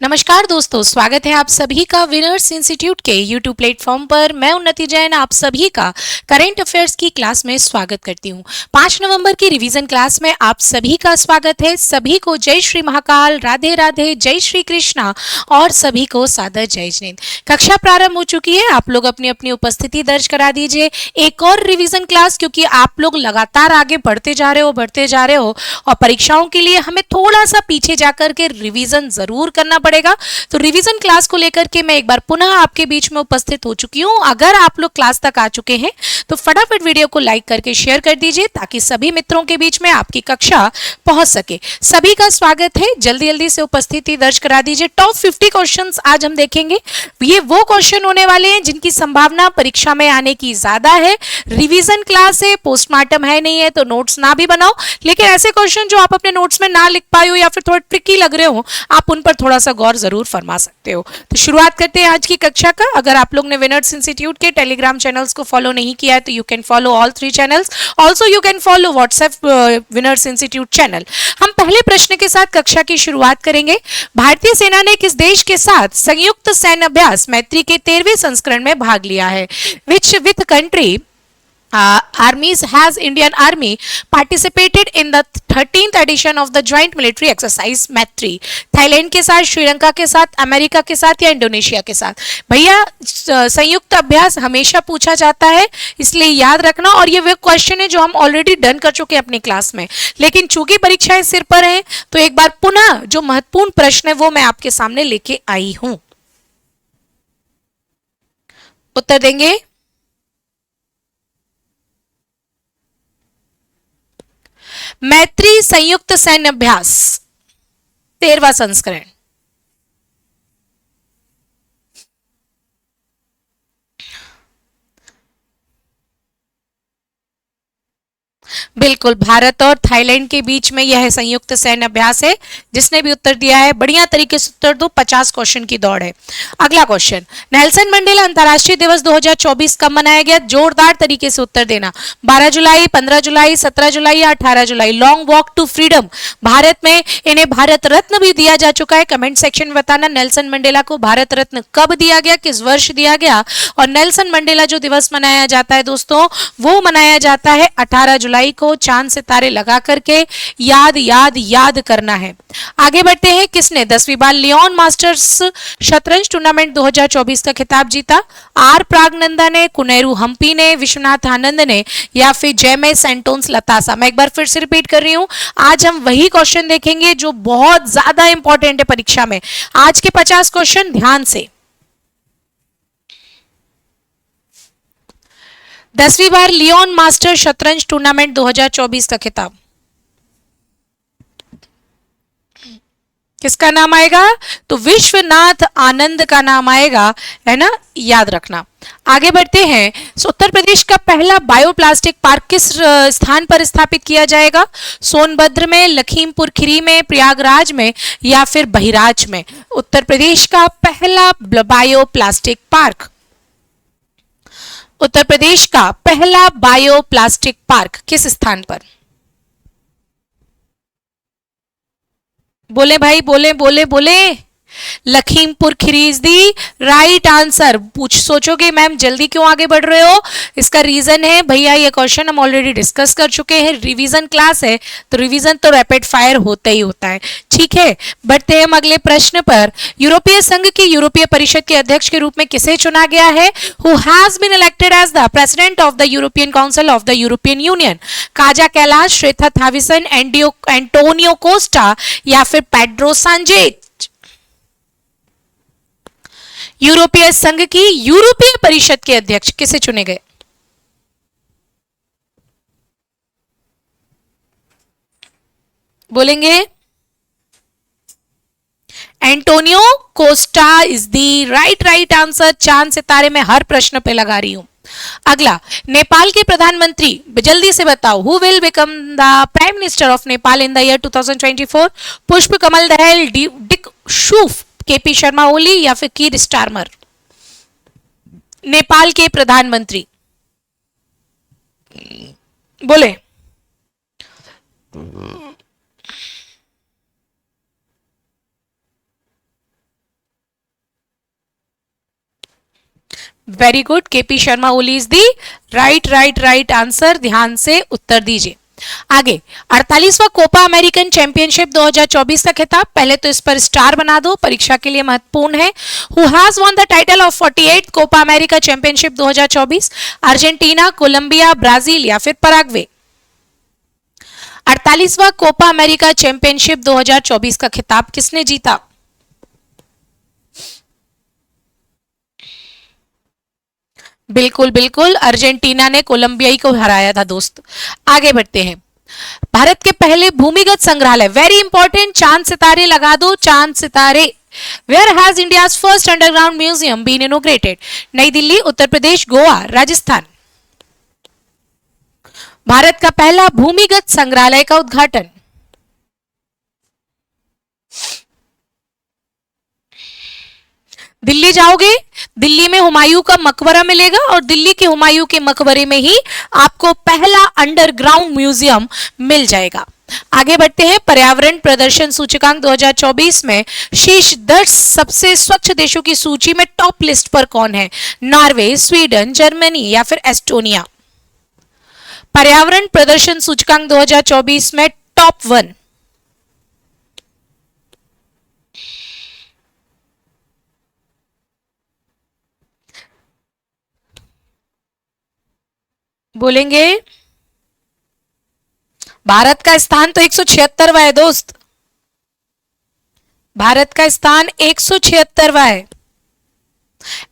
नमस्कार दोस्तों, स्वागत है आप सभी का विनर्स इंस्टीट्यूट के यूट्यूब प्लेटफॉर्म पर। मैं उन्नति जैन आप सभी का करंट अफेयर्स की क्लास में स्वागत करती हूँ। 5 नवंबर की रिवीजन क्लास में आप सभी का स्वागत है। सभी को जय श्री महाकाल, राधे राधे, जय श्री कृष्णा और सभी को सादर जय जिनेंद्र। कक्षा प्रारंभ हो चुकी है, आप लोग अपनी अपनी उपस्थिति दर्ज करा दीजिए। एक और रिवीजन क्लास, क्योंकि आप लोग लगातार आगे बढ़ते जा रहे हो और परीक्षाओं के लिए हमें थोड़ा सा पीछे जाकर के रिवीजन जरूर करना पड़ेगा। तो रिवीजन क्लास को लेकर के मैं एक बार पुनः आपके बीच में उपस्थित हो चुकी हूं। अगर आप लोग क्लास तक आ चुके हैं तो फटाफट वीडियो को लाइक करके शेयर कर दीजिए ताकि सभी मित्रों के बीच में आपकी कक्षा पहुंच सके। सभी का स्वागत है, जल्दी जल्दी से उपस्थिति दर्ज करा दीजिए। टॉप 50 क्वेश्चंस आज हम देखेंगे। ये वो क्वेश्चन होने वाले हैं जिनकी संभावना परीक्षा में आने की ज्यादा है। रिवीजन क्लास है, पोस्टमार्टम है नहीं है तो नोट्स ना भी बनाओ, लेकिन ऐसे क्वेश्चन जो आप अपने नोट्स में ना लिख पाए हो या फिर थोड़ा ट्रिकी लग रहे हो, आप उन पर थोड़ा सा गौर जरूर फरमा सकते हो। तो शुरुआत करते हैं आज की कक्षा का। अगर आप लोग ने विनर्स इंस्टीट्यूट के टेलीग्राम चैनल्स को फॉलो नहीं किया है तो you can follow all 3 channels. Also you can follow WhatsApp winners institute channel. हम पहले प्रश्न के साथ कक्षा की शुरुआत करेंगे। भारतीय सेना ने किस देश के साथ संयुक्त सैन्य अभ्यास मैत्री के 13वें संस्करण में भाग लिया है? Which with country armies has Indian Army participated in the 13th edition of the joint military exercise मैत्री? थाईलैंड के साथ, श्रीलंका के साथ, अमेरिका के साथ या इंडोनेशिया के साथ? भैया संयुक्त अभ्यास हमेशा पूछा जाता है, इसलिए याद रखना। और ये वो क्वेश्चन है जो हम ऑलरेडी डन कर चुके हैं अपनी क्लास में, लेकिन चूंकि परीक्षाएं सिर पर हैं तो एक बार पुनः जो महत्वपूर्ण प्रश्न है वो मैं आपके सामने लेके आई हूं। उत्तर देंगे? मैत्री संयुक्त सैन्य अभ्यास 13वां संस्करण। बिल्कुल, भारत और थाईलैंड के बीच में यह संयुक्त सैन्य अभ्यास है। जिसने भी उत्तर दिया है बढ़िया तरीके से उत्तर दो, 50 क्वेश्चन की दौड़ है। अगला क्वेश्चन, नेल्सन मंडेला अंतर्राष्ट्रीय दिवस 2024 कब मनाया गया? जोरदार तरीके से उत्तर देना। 12 जुलाई, 15 जुलाई, 17 जुलाई या 18 जुलाई? Long walk to freedom, Bharat में इन्हें भारत रत्न भी दिया जा चुका है। कमेंट सेक्शन में बताना नेल्सन मंडेला को भारत रत्न कब दिया गया, किस वर्ष दिया गया। और नेल्सन मंडेला जो दिवस मनाया जाता है दोस्तों, वो मनाया जाता है 18 जुलाई को। चांद सितारे लगा करके याद याद याद करना है। आगे बढ़ते हैं। किसने 10वीं बार लियोन मास्टर्स शतरंज टूर्नामेंट 2024 का खिताब जीता? आर प्रागनंदा ने, कुनेरू हम्पी ने, विश्वनाथ आनंद ने या फिर जैमे सेंटोन्स लतासा? मैं एक बार फिर से रिपीट कर रही हूं, आज हम वही क्वेश्चन देखेंगे जो बहुत ज्यादा इंपॉर्टेंट है परीक्षा में। आज के 50 क्वेश्चन ध्यान से। 10वीं बार लियोन मास्टर शतरंज टूर्नामेंट 2024 का खिताब किसका नाम आएगा? तो विश्वनाथ आनंद का नाम आएगा, है ना, याद रखना। आगे बढ़ते हैं। उत्तर प्रदेश का पहला बायोप्लास्टिक पार्क किस स्थान पर स्थापित किया जाएगा? सोनभद्र में, लखीमपुर खीरी में, प्रयागराज में या फिर बहिराज में? उत्तर प्रदेश का पहला बायोप्लास्टिक पार्क, उत्तर प्रदेश का पहला बायोप्लास्टिक पार्क किस स्थान पर? बोले भाई, बोले बोले बोले। Lakhimpur Kheri is the right answer. पूछ सोचोगे मैम जल्दी क्यों आगे बढ़ रहे हो? इसका रीजन है भैया, ये क्वेश्चन हम ऑलरेडी डिस्कस कर चुके हैं। रिवीजन क्लास है तो रिवीजन तो रैपिड फायर होता ही होता है। ठीक है, बढ़ते हैं हम अगले प्रश्न पर। यूरोपीय संघ की यूरोपीय परिषद के अध्यक्ष के रूप में किसे चुना गया है? Who has been elected as the president of the European council of the European union? Kaja Kallas, Srettha Thavisin, Antonio Costa या फिर पेड्रो सांचेज? यूरोपीय संघ की यूरोपीय परिषद के अध्यक्ष किसे चुने गए? बोलेंगे? Antonio Costa is the right answer. चांद सितारे में हर प्रश्न पे लगा रही हूं। अगला, नेपाल के प्रधानमंत्री, जल्दी से बताओ, who will become the prime minister of Nepal in the year 2024? Pushpa Kamal Dahal, Dick Schoof, KP Sharma Oli या फिर कीर स्टारमर? नेपाल के प्रधानमंत्री बोले? Very good, KP Sharma Oli is the right answer. ध्यान से उत्तर दीजिए। आगे 48वां कोपा अमेरिकन चैंपियनशिप 2024 का खिताब, पहले तो इस पर स्टार बना दो, परीक्षा के लिए महत्वपूर्ण है। Who has won the title of 48th Copa America championship 2024? Argentina, Colombia, Brazil या फिर पराग्वे? 48वां कोपा अमेरिका चैंपियनशिप 2024 का खिताब किसने जीता? बिल्कुल बिल्कुल, अर्जेंटीना ने कोलंबियाई को हराया था दोस्त। आगे बढ़ते हैं। भारत के पहले भूमिगत संग्रहालय, वेरी इंपॉर्टेंट, चांद सितारे लगा दो, चांद सितारे। Where has India's first underground museum been inaugurated? Nai Delhi, Uttar Pradesh, Goa, Rajasthan? Bharat का पहला भूमिगत संग्रहालय का उद्घाटन? दिल्ली जाओगे, दिल्ली में हुमायूं का मकबरा मिलेगा और दिल्ली के हुमायूं के मकबरे में ही आपको पहला अंडरग्राउंड म्यूजियम मिल जाएगा। आगे बढ़ते हैं। पर्यावरण प्रदर्शन सूचकांक 2024 में शीर्ष 10 सबसे स्वच्छ देशों की सूची में टॉप लिस्ट पर कौन है? नॉर्वे, स्वीडन, जर्मनी या फिर एस्टोनिया? पर्यावरण प्रदर्शन सूचकांक 2024 में टॉप 1। बोलेंगे? भारत का स्थान तो 176वां है दोस्त, भारत का स्थान 176वां है।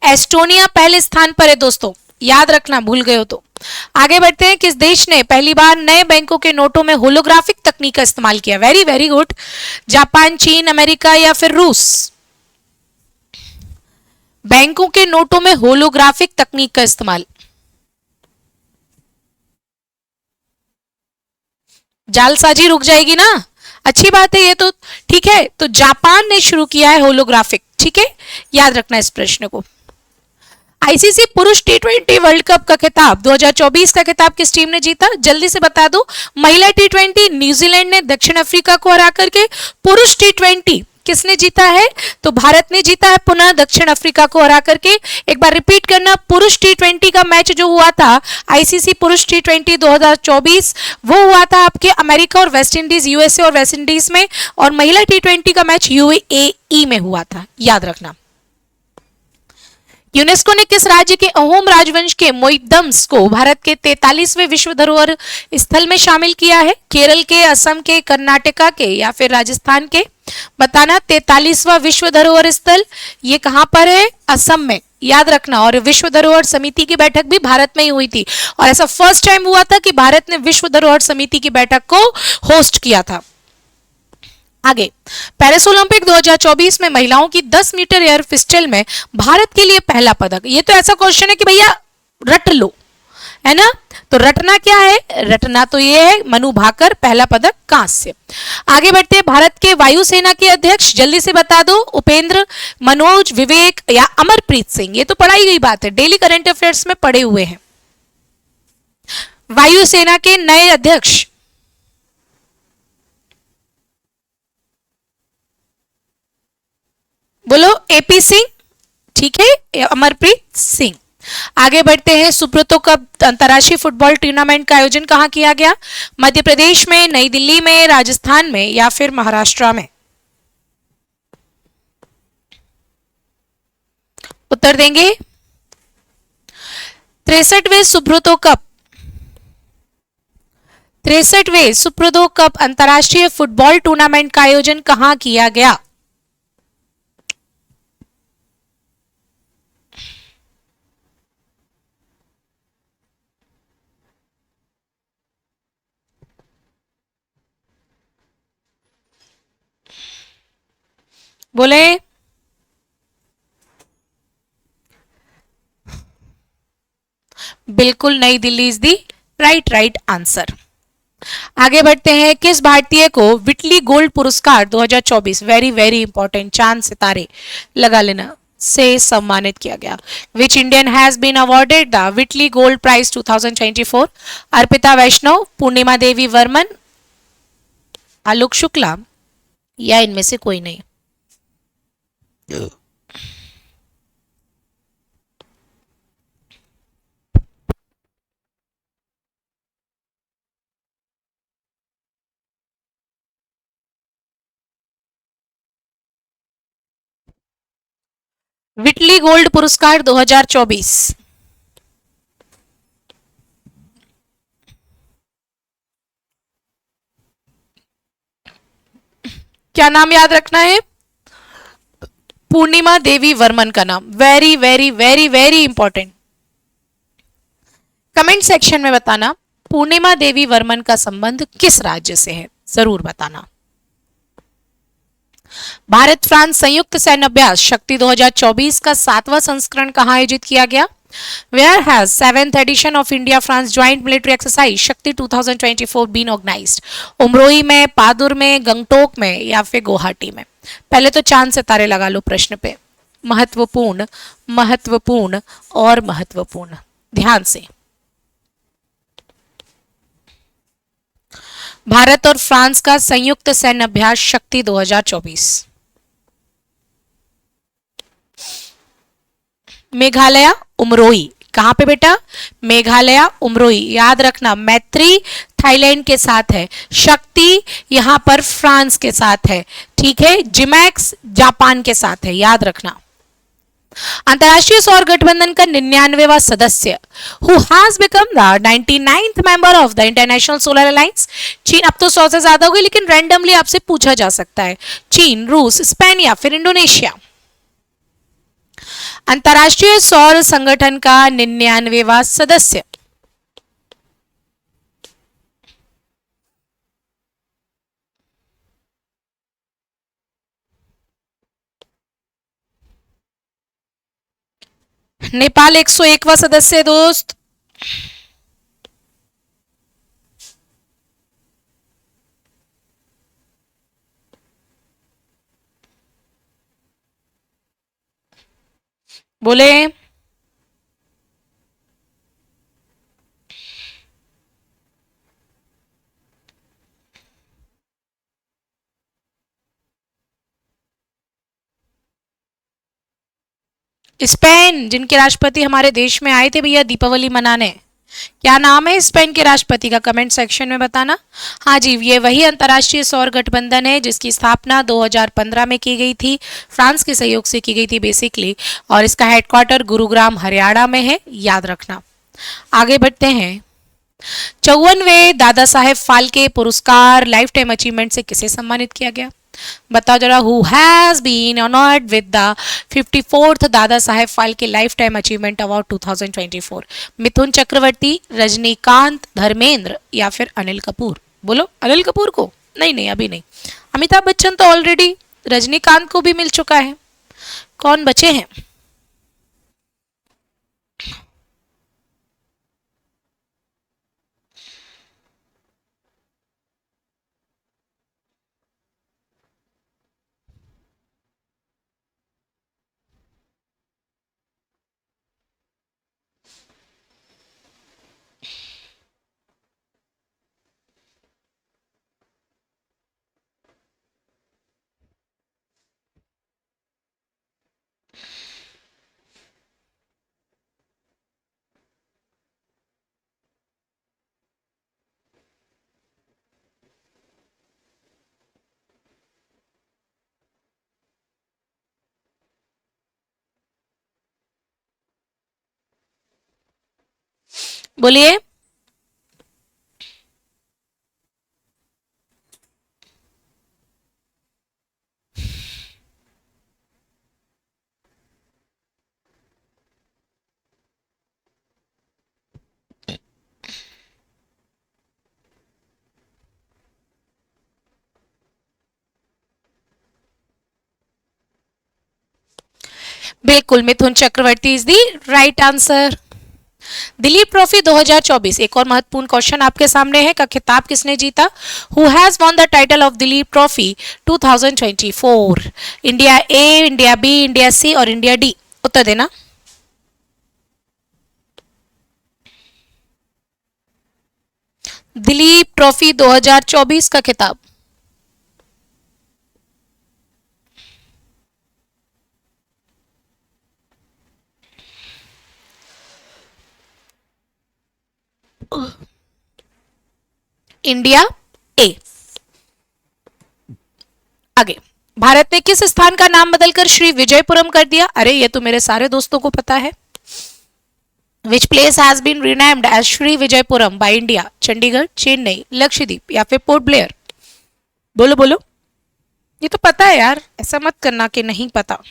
एस्टोनिया पहले स्थान पर है दोस्तों, याद रखना, भूल गए हो तो। आगे बढ़ते हैं। किस देश ने पहली बार नए बैंकों के नोटों में होलोग्राफिक तकनीक का इस्तेमाल किया? Very very good. जापान, चीन, अमेरिका या फिर रूस? बैंकों के नोटों में होलोग्राफिक तकनीक का इस्तेमाल। जालसाजी रुक जाएगी ना, अच्छी बात है ये तो। ठीक है, तो जापान ने शुरू किया है होलोग्राफिक, ठीक है, याद रखना इस प्रश्न को। आईसीसी पुरुष टी20 वर्ल्ड कप का खिताब 2024 का खिताब किस टीम ने जीता? जल्दी से बता दो। महिला टी20 न्यूजीलैंड ने दक्षिण अफ्रीका को हरा करके। पुरुष टी20 किसने जीता है? तो भारत ने जीता है पुनः दक्षिण अफ्रीका को हरा करके। एक बार रिपीट करना, पुरुष टी20 का मैच जो हुआ था आईसीसी पुरुष टी20 2024 वो हुआ था आपके अमेरिका और वेस्ट इंडीज, यूएसए और वेस्ट इंडीज में, और महिला टी20 का मैच यूएई में हुआ था, याद रखना। यूनेस्को ने किस राज्य के अहोम राजवंश के मोइब्दम्स को भारत के 43वें विश्व धरोहर स्थल में शामिल किया है? केरल के, असम के, कर्नाटका के या फिर राजस्थान के? बताना। 43वां विश्व धरोहर स्थल ये कहां पर है? असम में, याद रखना। और विश्व धरोहर समिति की बैठक भी भारत में ही हुई थी, और ऐसा फर्स्ट टाइम हुआ था कि भारत ने विश्व धरोहर समिति की बैठक को होस्ट किया था। आगे, पेरिस ओलंपिक 2024 में महिलाओं की 10 मीटर एयर पिस्टल में भारत के लिए पहला पदक। ये तो ऐसा क्वेश्चन है कि भैया रट लो, है ना? तो रटना क्या है? रटना तो ये है मनु भाकर, पहला पदक कांस्य। आगे बढ़ते हैं। भारत के वायुसेना के अध्यक्ष, जल्दी से बता दो। उपेंद्र, मनोज, विवेक या अमरप्रीत सिंह? ये तो पढ़ाई गई बात है, डेली करंट अफेयर्स में पढ़े हुए हैं। वायुसेना के नए अध्यक्ष, बोलो। एपी सिंह, ठीक है, अमरप्रीत सिंह। आगे बढ़ते हैं। सुब्रतो कप अंतर्राष्ट्रीय फुटबॉल टूर्नामेंट का आयोजन कहां किया गया? मध्य प्रदेश में, नई दिल्ली में, राजस्थान में या फिर महाराष्ट्र में? उत्तर देंगे। 63वें सुब्रतो कप 63वें सुब्रतो कप अंतर्राष्ट्रीय फुटबॉल टूर्नामेंट का आयोजन कहां किया गया? बोले। बिल्कुल, नई Delhi is the right answer. आगे बढ़ते हैं। किस भारतीय को विटली गोल्ड पुरस्कार 2024, वेरी वेरी इंपॉर्टेंट, चांद सितारे लगा लेना, से सम्मानित किया गया? Which Indian has been awarded the Whitley gold prize 2024? Arpita Vaishnav, Purnima Devi Barman, Alok Shukla या इनमें से कोई नहीं? विटली गोल्ड पुरस्कार 2024। क्या नाम याद रखना है? पूर्णिमा देवी वर्मन का नाम। Very very very very important. Comment section में बताना पूर्णिमा देवी वर्मन का संबंध किस राज्य से है, जरूर बताना। भारत फ्रांस संयुक्त सैन्य अभ्यास शक्ति 2024 का 7वां संस्करण कहां आयोजित किया गया? Where has 7th edition of India France Joint Military Exercise शक्ति 2024 been organized? उमरोई में, पादुर में, गंगटोक में या फिर गुवाहाटी में? पहले तो चांद सितारे लगा लो प्रश्न पे। महत्वपूर्ण, महत्वपूर्ण और महत्वपूर्ण, ध्यान से। भारत और फ्रांस का संयुक्त सैन्य अभ्यास शक्ति 2024। मेघालय उमरोई, कहां पे बेटा? मेघालय उमरोई, याद रखना। मैत्री थाईलैंड के साथ है, शक्ति यहां पर फ्रांस के साथ है, ठीक है। जिमैक्स जापान के साथ है, याद रखना। अंतरराष्ट्रीय सौर गठबंधन का 99वां सदस्य, who has become the 99th member of the international solar alliance? चीन, अब तो 100 से ज्यादा हो गई, लेकिन रैंडमली आपसे पूछा जा सकता है। चीन, रूस, स्पेन या फिर इंडोनेशिया? अंतरराष्ट्रीय सौर संगठन का 99वां सदस्य, नेपाल 101वां सदस्य दोस्त। बोले स्पेन, जिनके राष्ट्रपति हमारे देश में आए थे भैया दीपावली मनाने। क्या नाम है स्पेन के राष्ट्रपति का? कमेंट सेक्शन में बताना। हाँ जी, ये वही अंतर्राष्ट्रीय सौर गठबंधन है जिसकी स्थापना 2015 में की गई थी, फ्रांस के सहयोग से की गई थी बेसिकली, और इसका हेडक्वार्टर गुरुग्राम हरियाणा में है, याद रखना। आगे बढ़ते हैं। 54वें दादा साहेब फाल्के पुरस्कार लाइफ टाइम अचीवमेंट से किसे सम्मानित किया गया? बताओ जरा। Who has been honoured with the 54th Dada Saheb Phalke lifetime achievement award 2024? Mithun Chakraborty, Rajinikanth, Dharmendra या फिर अनिल कपूर? बोलो। अनिल कपूर को? नहीं नहीं, अभी नहीं। अमिताभ बच्चन तो ऑलरेडी रजनीकांत को भी मिल चुका है। कौन बचे हैं? बोलिए। बिल्कुल, Mithun Chakraborty is the right answer. Duleep trophy 2024, एक और महत्वपूर्ण क्वेश्चन आपके सामने है, का खिताब किसने जीता? Who has won the title of Duleep trophy 2024? India A, India B, India C और इंडिया डी? उत्तर देना। दिलीप ट्रॉफी 2024 का खिताब इंडिया ए। आगे, भारत ने किस स्थान का नाम बदलकर श्री विजयपुरम कर दिया? अरे ये तो मेरे सारे दोस्तों को पता है। Which place has been renamed as Shri Vijayapuram by India? Chandigarh, Chennai, Lakshadweep या फिर पोर्ट ब्लेयर? बोलो बोलो, ये तो पता है यार, ऐसा मत करना कि नहीं पता।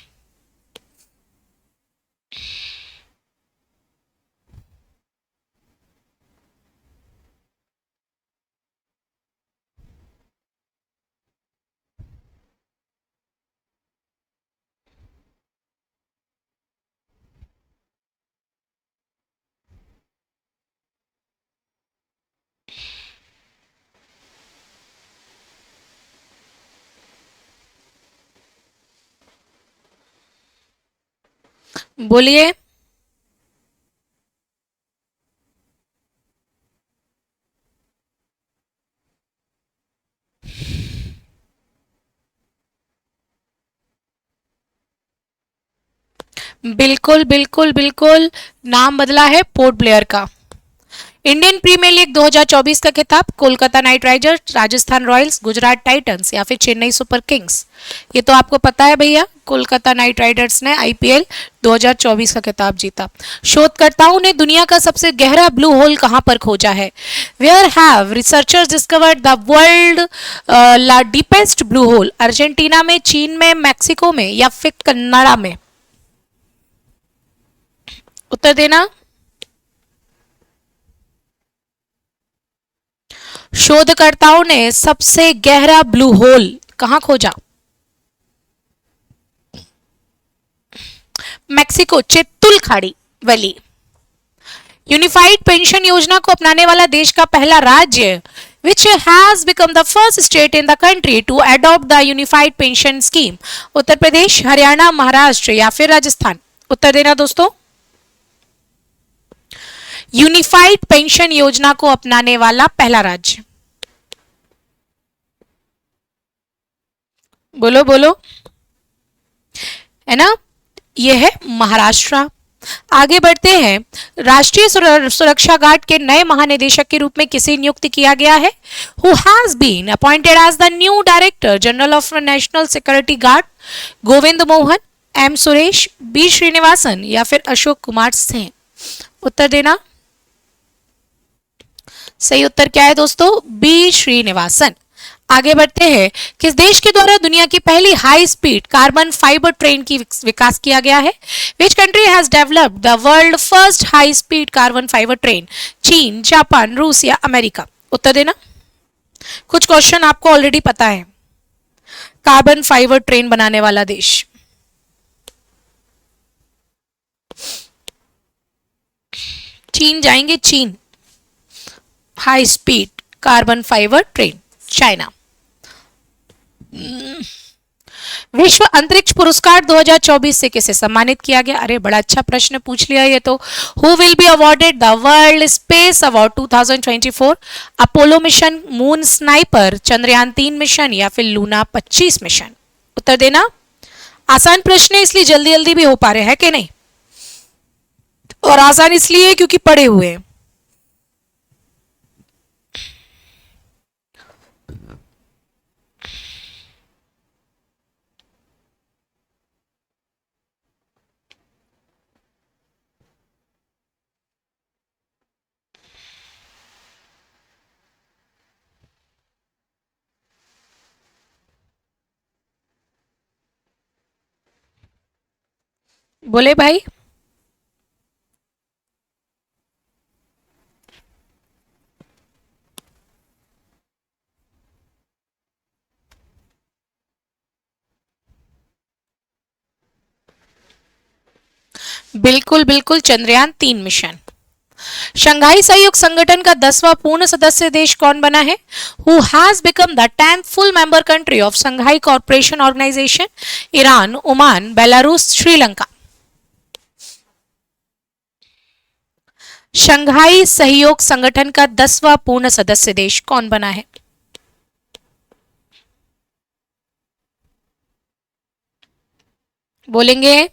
बोलिए। बिल्कुल बिल्कुल बिल्कुल, नाम बदला है पोर्ट ब्लेयर का। इंडियन प्रीमियर लीग 2024 का खिताब Kolkata night Riders, Rajasthan Royals, Gujarat Titans या फिर चेन्नई सुपर किंग्स? ये तो आपको पता है भैया, कोलकाता नाइट राइडर्स ने आईपीएल 2024 का खिताब जीता। शोधकर्ताओं ने दुनिया का सबसे गहरा ब्लू होल कहां पर खोजा है? Where have researchers discovered the world ला डीपेस्ट ब्लू होल? अर्जेंटीना में, चीन में, मैक्सिको में या फिर कनाडा में? उत्तर देना। शोधकर्ताओं ने सबसे गहरा ब्लू होल कहां खोजा? मैक्सिको, चित्तुल खाड़ी वैली। यूनिफाइड पेंशन योजना को अपनाने वाला देश का पहला राज्य? Which has become the first state in the country to adopt the unified pension scheme? Uttar Pradesh, Haryana, Maharashtra या फिर राजस्थान? उत्तर देना दोस्तों। यूनिफाइड पेंशन योजना को अपनाने वाला पहला राज्य? बोलो बोलो, है ना, यह है महाराष्ट्र। आगे बढ़ते हैं। राष्ट्रीय सुरक्षा गार्ड के नए महानिदेशक के रूप में किसे नियुक्त किया गया है? Who has been appointed as the new director general of national security guard? Govind Mohan, M Suresh, B Srinivasan या फिर अशोक कुमार सिंह? उत्तर देना। सही उत्तर क्या है दोस्तों? बी श्रीनिवासन। आगे बढ़ते हैं। किस देश के द्वारा दुनिया की पहली high speed carbon fibre train की विकास किया गया है? विच country has developed the world first high speed carbon fibre train? चीन, जापान, रूस या अमेरिका? उत्तर देना। कुछ क्वेश्चन आपको ऑलरेडी पता है। कार्बन फाइबर ट्रेन बनाने वाला देश? चीन जाएंगे, चीन। High speed carbon fibre train, China. विश्व अंतरिक्ष पुरस्कार 2024 से किसे सम्मानित किया गया? अरे बड़ा अच्छा प्रश्न पूछ लिया ये तो। Who will be awarded the world space award 2024? Apollo mission, moon sniper, Chandrayaan 3 mission या फिर लूना 25 मिशन? उत्तर देना। आसान प्रश्न है इसलिए जल्दी जल्दी भी हो पा रहे हैं कि नहीं, और आसान इसलिए क्योंकि पढ़े हुए हैं। बोले भाई। बिल्कुल बिल्कुल, चंद्रयान 3 मिशन। शंघाई सहयोग संगठन का 10वां पूर्ण सदस्य देश कौन बना है? Who has become the 10th full member country of Shanghai corporation organisation? Iran, Oman, Belarus, Sri Lanka? Shanghai सहयोग संगठन का 10वां पूर्ण सदस्य देश कौन बना है? बोलेंगे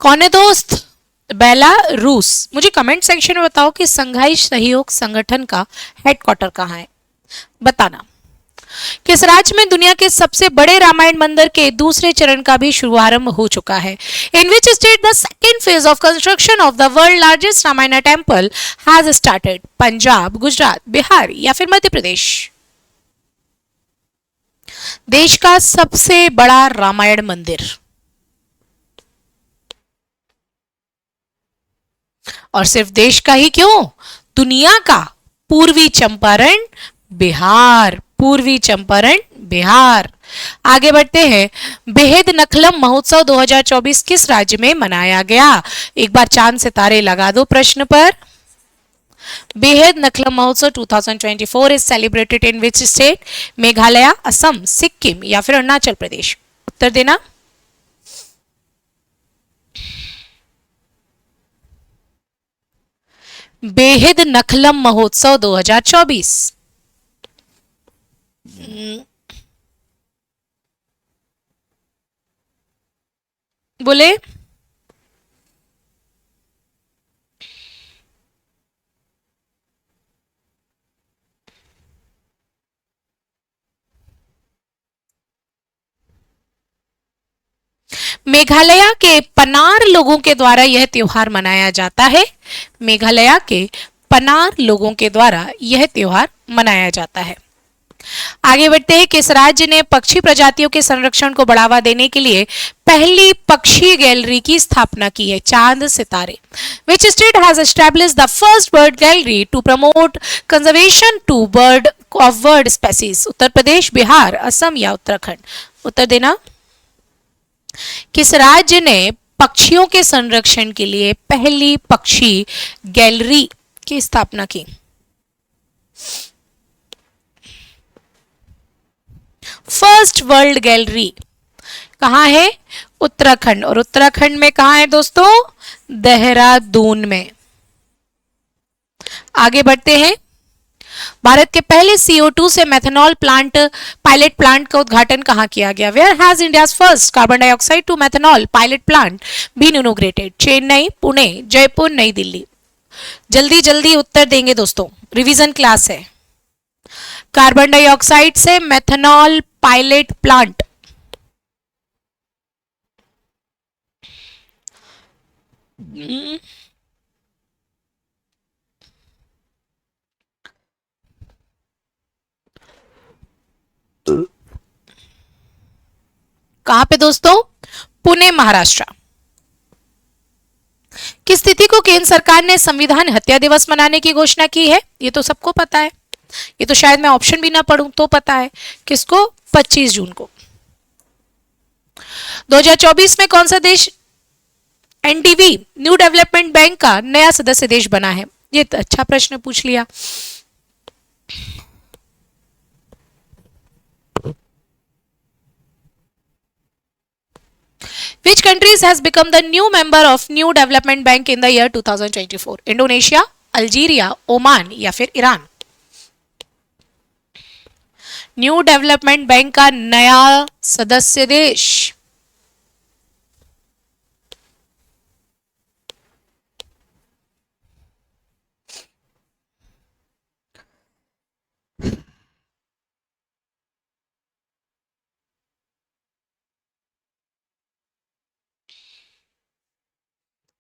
कौन है दोस्त? बेलारूस। मुझे कमेंट सेक्शन में बताओ कि शंघाई सहयोग संगठन का हेडक्वार्टर कहां है, बताना। किस राज्य में दुनिया के सबसे बड़े रामायण मंदिर के दूसरे चरण का भी शुभारंभ हो चुका है? In which state the second phase of construction of the world largest Ramayana temple has started? Punjab, Gujarat, Bihar या फिर मध्य प्रदेश? देश का सबसे बड़ा रामायण मंदिर, और सिर्फ देश का ही क्यों, दुनिया का, पूर्वी चंपारण बिहार, पूर्वी चंपारण बिहार। आगे बढ़ते हैं। बेहद नखलम महोत्सव 2024 किस राज्य में मनाया गया? एक बार चांद सितारे लगा दो प्रश्न पर। बेहद नखलम महोत्सव 2024 is celebrated in which state? Meghalaya, Assam, Sikkim या फिर अरुणाचल प्रदेश? उत्तर देना। बेहद नखलम महोत्सव 2024। बोले मेघालय के पनार लोगों के द्वारा यह त्योहार मनाया जाता है। मेघालय के पनार लोगों के द्वारा यह त्योहार मनाया जाता है। आगे बढ़ते हैं। किस राज्य ने पक्षी प्रजातियों के संरक्षण को बढ़ावा देने के लिए पहली पक्षी गैलरी की स्थापना की है? चांद सितारे। Which state has established the first bird gallery to promote conservation to bird of bird species? Uttar Pradesh, Bihar, Assam या उत्तराखंड? उत्तर देना। किस राज्य ने पक्षियों के संरक्षण के लिए पहली पक्षी गैलरी की स्थापना की? फर्स्ट वर्ल्ड गैलरी कहां है? उत्तराखंड। और उत्तराखंड में कहां है दोस्तों? देहरादून में। आगे बढ़ते हैं। भारत के पहले CO2 से मेथनॉल प्लांट, पायलट प्लांट का उद्घाटन कहां किया गया? Where has India's first carbon dioxide to methanol pilot plant been inaugurated? Chennai, Pune, Jaipur, Nai Delhi? जल्दी जल्दी उत्तर देंगे दोस्तों, रिवीजन क्लास है। कार्बन डाइऑक्साइड से मेथनॉल पायलट प्लांट कहां पे दोस्तों? पुणे, महाराष्ट्र। किस तिथि को केंद्र सरकार ने संविधान हत्या दिवस मनाने की घोषणा की है? ये तो सबको पता है, ये तो शायद मैं ऑप्शन भी ना पढ़ूं तो पता है। किसको? 25 जून को। 2024 में कौन सा देश NDB न्यू डेवलपमेंट बैंक का नया सदस्य देश बना है? ये तो अच्छा प्रश्न पूछ लिया। Which countries has become the new member of New Development Bank in the year 2024? Indonesia, Algeria, Oman या फिर ईरान? न्यू डेवलपमेंट बैंक का नया सदस्य देश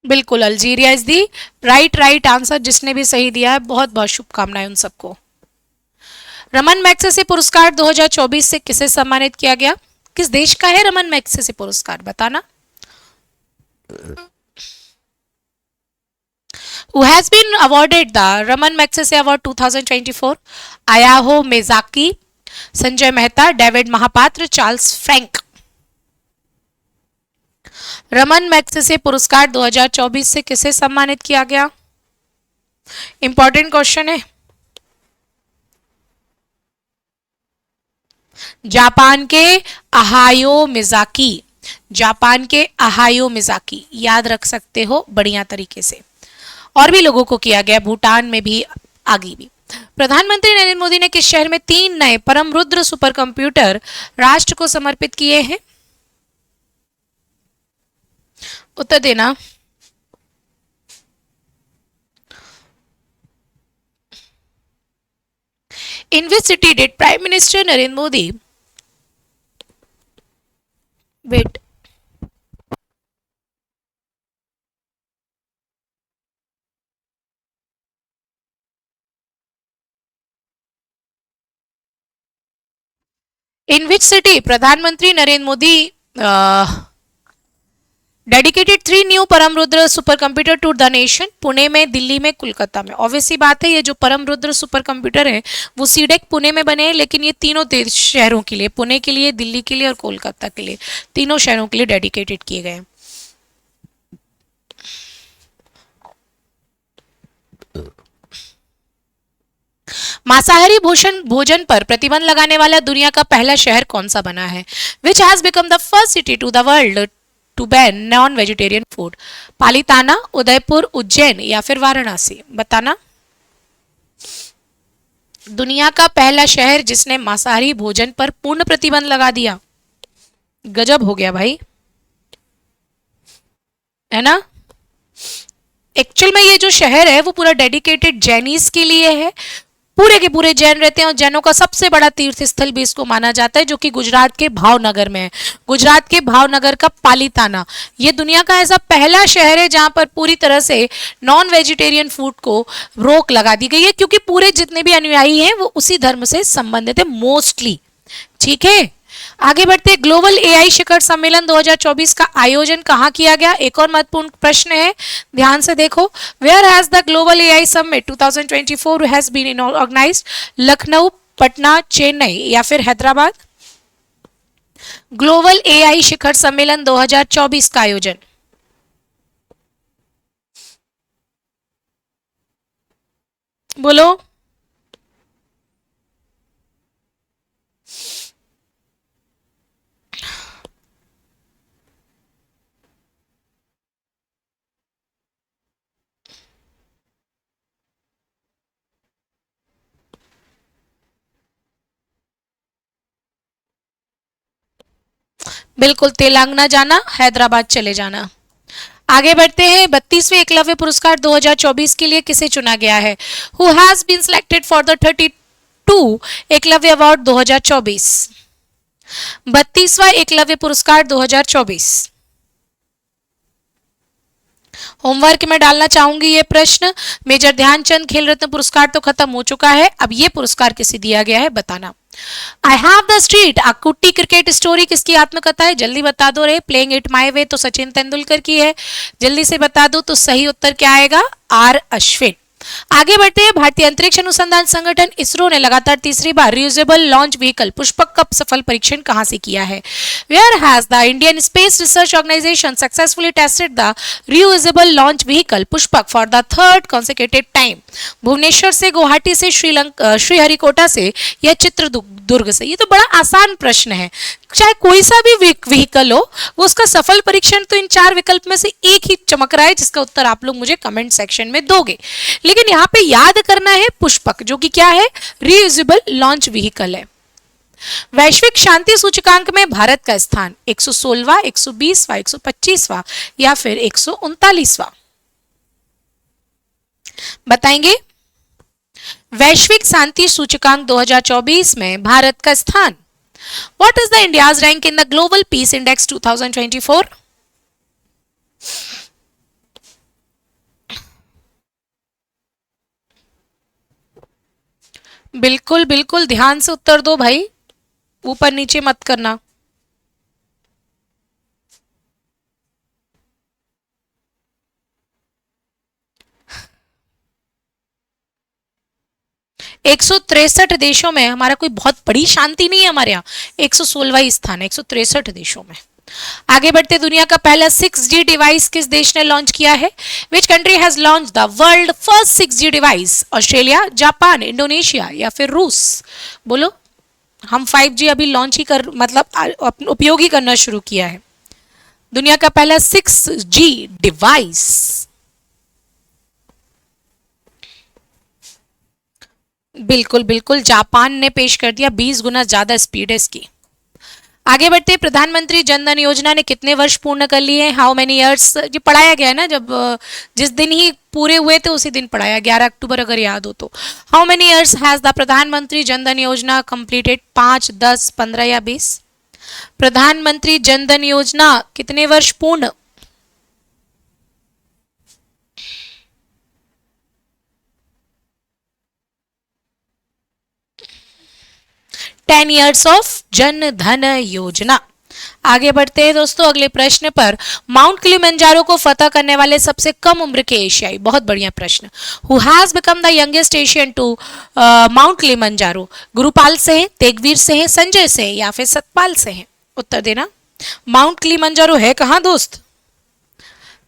बिल्कुल Algeria is the right answer. जिसने भी सही दिया है बहुत बहुत शुभकामनाएं उन सबको। रमन मैग्सेसे पुरस्कार 2024 से किसे सम्मानित किया गया? किस देश का है रमन मैग्सेसे पुरस्कार, बताना। Who has been awarded the Raman Magsaysay Award 2024? Ayao Miyazaki, Sanjay Mehta, David Mahapatra, Charles Frank? Raman Magsaysay पुरस्कार 2024 से किसे सम्मानित किया गया? इंपॉर्टेंट क्वेश्चन है। जापान के अहायो मिजाकी, जापान के अहायो मिजाकी याद रख सकते हो बढ़िया तरीके से। और भी लोगों को किया गया, भूटान में भी, आगे भी। प्रधानमंत्री नरेंद्र मोदी ने किस शहर में 3 नए परम रुद्र सुपर कंप्यूटर राष्ट्र को समर्पित किए हैं? उत्तर देना। In which city did Prime Minister Narendra Modi wait? In which city प्रधानमंत्री Narendra Modi dedicated 3 new Param Rudra super computer to the nation? Pune में, दिल्ली में, कोलकाता में। ऑब्वियसली बात है, ये जो परम रुद्र सुपर कंप्यूटर है वो सीडेक पुणे में बने हैं, लेकिन ये तीनों शहरों के लिए, पुणे के लिए, दिल्ली के लिए और कोलकाता के लिए, तीनों शहरों के लिए डेडिकेटेड किए गए हैं। मांसाहारी भोजन पर प्रतिबंध लगाने वाला दुनिया का पहला शहर कौन सा बना है? Which has become the first city to the world to ban non vegetarian food? Palitana, Udaipur, Ujjain या फिर वाराणसी? बताना। दुनिया का पहला शहर जिसने मांसाहारी भोजन पर पूर्ण प्रतिबंध लगा दिया। गजब हो गया भाई, है ना। एक्चुअल में ये जो शहर है वो पूरा डेडिकेटेड जैनीज के लिए है। पूरे के पूरे जैन रहते हैं और जैनों का सबसे बड़ा तीर्थ स्थल भी इसको माना जाता है, जो कि गुजरात के भावनगर में है। गुजरात के भावनगर का पालिताना, ये दुनिया का ऐसा पहला शहर है जहां पर पूरी तरह से नॉन वेजिटेरियन फूड को रोक लगा दी गई है, क्योंकि पूरे जितने भी अनुयायी हैं वो उसी धर्म से संबंधित है मोस्टली। ठीक है, आगे बढ़ते। ग्लोबल एआई शिखर सम्मेलन 2024 का आयोजन कहाँ किया गया? एक और महत्वपूर्ण प्रश्न है, ध्यान से देखो। Where has the global AI summit 2024 has been organised? Lucknow, Patna, Chennai या फिर हैदराबाद? ग्लोबल एआई शिखर सम्मेलन 2024 का आयोजन बोलो। बिल्कुल, तेलंगाना जाना, हैदराबाद चले जाना। आगे बढ़ते हैं। 32वें एकलव्य पुरस्कार 2024 के लिए किसे चुना गया है? Who has been selected for the 32 Eklavya award 2024? 32वां एकलव्य पुरस्कार 2024। होमवर्क में डालना चाहूंगी ये प्रश्न। मेजर ध्यानचंद खेल रत्न पुरस्कार तो खत्म हो चुका है, अब ये पुरस्कार किसे दिया गया है बताना। आई हैव द स्ट्रीट, अ कुट्टी क्रिकेट स्टोरी किसकी आत्मकथा है? जल्दी बता दो रे। प्लेइंग इट माई वे तो सचिन तेंदुलकर की है। जल्दी से बता दो तो सही उत्तर क्या आएगा? आर अश्विन। आगे बढ़ते हैं। भारतीय अंतरिक्ष अनुसंधान संगठन इसरो ने लगातार तीसरी बार रियूजेबल लॉन्च व्हीकल पुष्पक का सफल परीक्षण कहां से किया है? Where has the Indian space research organisation successfully tested the reusable launch vehicle Pushpak for the third consecutive time? Bhubaneswar से, गुवाहाटी से, श्रीहरिकोटा से या चित्रदुर्ग से? ये तो बड़ा आसान प्रश्न है। चाहे कोई सा भी व्हीकल हो, वो उसका सफल परीक्षण तो इन 4 विकल्प में से एक ही चमक रहा है, जिसका उत्तर आप लोग मुझे कमेंट सेक्शन में दोगे। लेकिन यहाँ पे याद करना है पुष्पक, जो कि क्या है? रीयूजेबल लॉन्च व्हीकल है। वैश्विक शांति सूचकांक में भारत का स्थान 116वां, 120वां, 125वां या फिर 139वां? बताएंगे। वैश्विक शांति सूचकांक 2024 में भारत का स्थान। What is the India's rank in the Global Peace Index 2024? बिल्कुल बिल्कुल ध्यान से उत्तर दो भाई, ऊपर नीचे मत करना। एक देशों में, हमारा कोई बहुत बड़ी शांति नहीं है हमारे यहाँ, 116वां स्थान है 163 देशों में। आगे बढ़ते। दुनिया का पहला 6G डिवाइस किस देश ने लॉन्च किया है? विच country has launch the world first 6G device? Australia, Japan, Indonesia या फिर रूस? बोलो। हम 5G अभी लॉन्च ही कर, मतलब उपयोग ही करना शुरू किया है। दुनिया का पहला 6G डिवाइस। बिल्कुल बिल्कुल, जापान ने पेश कर दिया, 20 गुना ज्यादा स्पीड है इसकी। आगे बढ़ते, प्रधानमंत्री जन धन योजना ने कितने वर्ष पूर्ण कर लिए हैं? How many years? ये पढ़ाया गया है ना, जब जिस दिन ही पूरे हुए थे उसी दिन पढ़ाया, 11 अक्टूबर अगर याद हो तो। How many years has the प्रधानमंत्री जन धन योजना कंप्लीटेड? 5, 10, 15 या 20? प्रधानमंत्री जन धन योजना कितने वर्ष पूर्ण? 10 ईयर्स ऑफ जन धन योजना। आगे बढ़ते हैं दोस्तों अगले प्रश्न पर। माउंट किलिमंजारो को फतह करने वाले सबसे कम उम्र के एशियाई, बहुत बढ़िया प्रश्न। Who has become the youngest Asian to mount Kilimanjaro? Gurupal से है, तेगवीर से है, संजय से है या फिर सतपाल से है? उत्तर देना। माउंट किलिमंजारो है कहाँ दोस्त?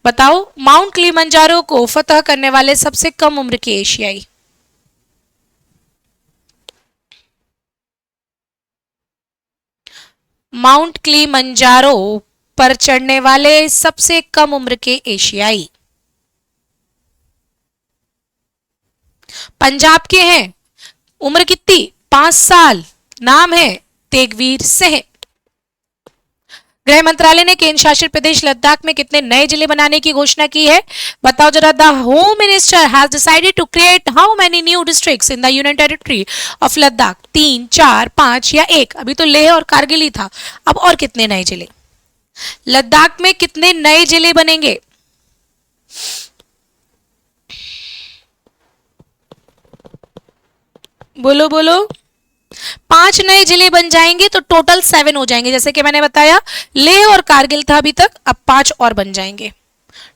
बताओ, माउंट किलिमंजारो को फतह करने वाले सबसे कम उम्र के एशियाई। माउंट किलिमंजारो पर चढ़ने वाले सबसे कम उम्र के एशियाई पंजाब के हैं। उम्र कितनी? 5 साल। नाम है तेगवीर सिंह। गृह मंत्रालय ने केंद्र शासित प्रदेश लद्दाख में कितने नए जिले बनाने की घोषणा की है? बताओ जरा। The home minister has decided to create how many new districts in the union territory of Ladakh? 3, 4, 5 या 1? अभी तो लेह और कारगिल ही था, अब और कितने नए जिले? लद्दाख में कितने नए जिले बनेंगे? बोलो बोलो। 5 नए जिले बन जाएंगे तो टोटल 7 हो जाएंगे। जैसे कि मैंने बताया, लेह और कारगिल था अभी तक, अब 5 और बन जाएंगे,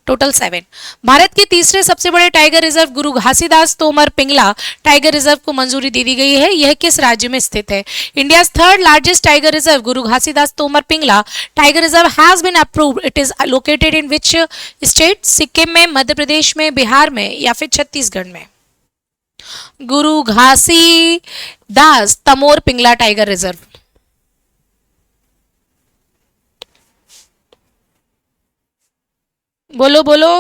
टोटल 7। भारत के तीसरे सबसे बड़े tiger reserve Guru Ghasidas Tamor Pingla tiger reserve को मंजूरी दे दी गई है। यह किस राज्य में स्थित है? India third largest tiger reserve Guru Ghasidas Tamor Pingla tiger reserve has been approved. It is located in which state? Sikkim में, मध्य प्रदेश में, बिहार में या फिर छत्तीसगढ़ में? गुरु घासी दास तमोर पिंगला टाइगर रिजर्व। बोलो बोलो।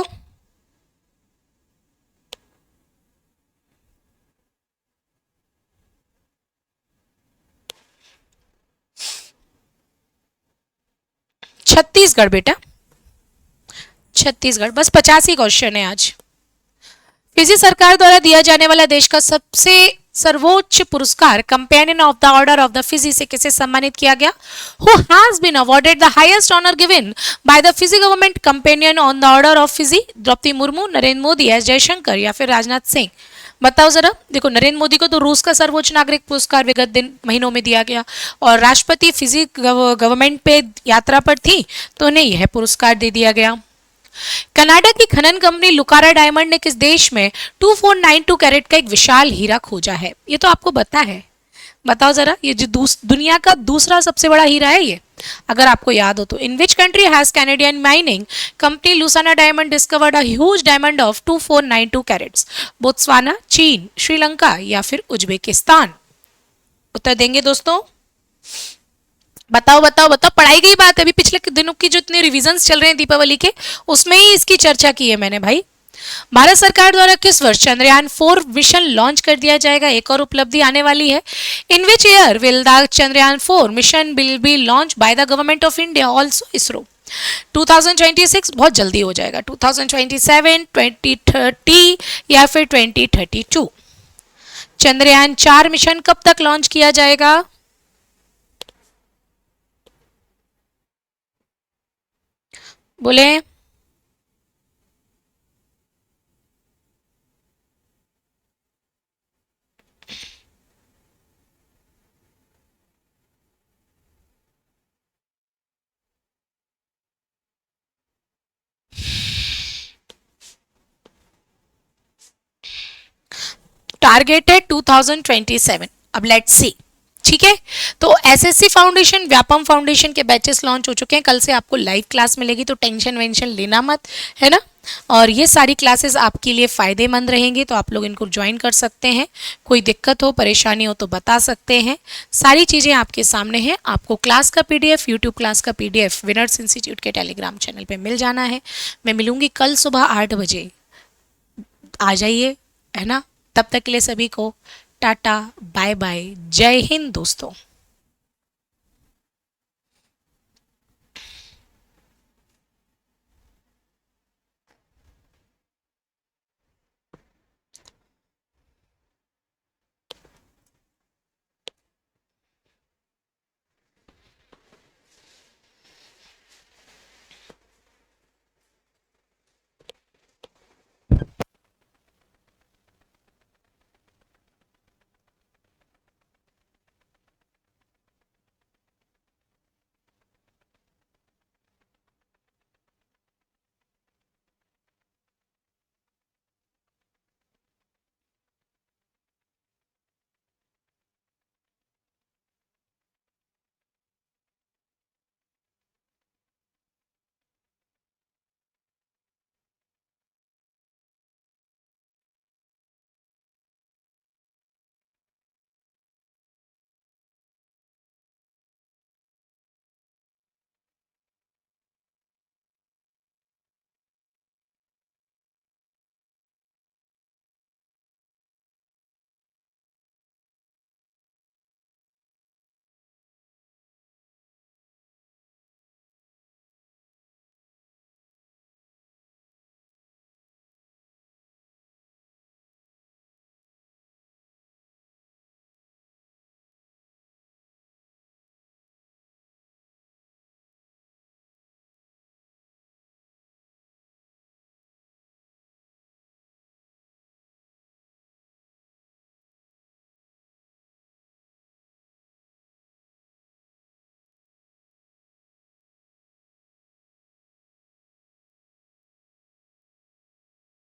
छत्तीसगढ़ बेटा, छत्तीसगढ़। बस 85 क्वेश्चन है आज। फिजी सरकार द्वारा दिया जाने वाला देश का सबसे सर्वोच्च पुरस्कार companion of the order of the Fiji से किसे सम्मानित किया गया? Who has been awarded the highest honour given by the Fiji government companion on the order of Fiji? Droupadi Murmu, Narendra Modi, S Jaishankar या फिर राजनाथ सिंह? बताओ जरा। देखो, नरेंद्र मोदी को तो रूस का सर्वोच्च नागरिक पुरस्कार विगत दिन महीनों में दिया गया, और राष्ट्रपति फिजी गवर्नमेंट पे यात्रा पर थी तो उन्हें यह पुरस्कार दे दिया गया। कनाडा की खनन कंपनी लुकारा डायमंड ने किस देश में 2492 कैरेट का एक विशाल हीरा खोजा है? ये तो आपको पता है, बताओ जरा। ये जो दुनिया का दूसरा सबसे बड़ा हीरा है ये, अगर आपको याद हो तो। In which country has Canadian mining company लुसाना diamond discovered a huge diamond of 2492 carats? Botswana, चीन, श्रीलंका या फिर उज्बेकिस्तान? उत्तर देंगे दोस्तों। बताओ बताओ बताओ। पढ़ाई गई बात है, अभी पिछले दिनों की जो इतने रिविजन्स चल रहे हैं दीपावली के, उसमें ही इसकी चर्चा की है मैंने भाई। भारत सरकार द्वारा किस वर्ष चंद्रयान 4 मिशन लॉन्च कर दिया जाएगा? एक और उपलब्धि आने वाली है। In which year will the Chandrayaan 4 mission will be launch by the government of India also ISRO? 2026 बहुत जल्दी हो जाएगा। 2027, 2030 या फिर 2032? चंद्रयान 4 मिशन कब तक लॉन्च किया जाएगा? बोले। टारगेट है 2027। अब लेट्स सी, ठीक है। तो एसएससी फाउंडेशन, व्यापम फाउंडेशन के बैचेस लॉन्च हो चुके हैं। कल से आपको लाइव क्लास मिलेगी, तो टेंशन वेंशन लेना मत, है ना। और ये सारी क्लासेस आपके लिए फ़ायदेमंद रहेंगी, तो आप लोग इनको ज्वाइन कर सकते हैं। कोई दिक्कत हो, परेशानी हो तो बता सकते हैं। सारी चीज़ें आपके सामने हैं। आपको क्लास का पीडीएफ, यूट्यूब क्लास का पीडीएफ विनर्स इंस्टीट्यूट के टेलीग्राम चैनल पर मिल जाना है। मैं मिलूंगी कल सुबह 8 बजे, आ जाइए, है ना। तब तक के लिए सभी को टाटा बाय बाय, जय हिंद दोस्तों।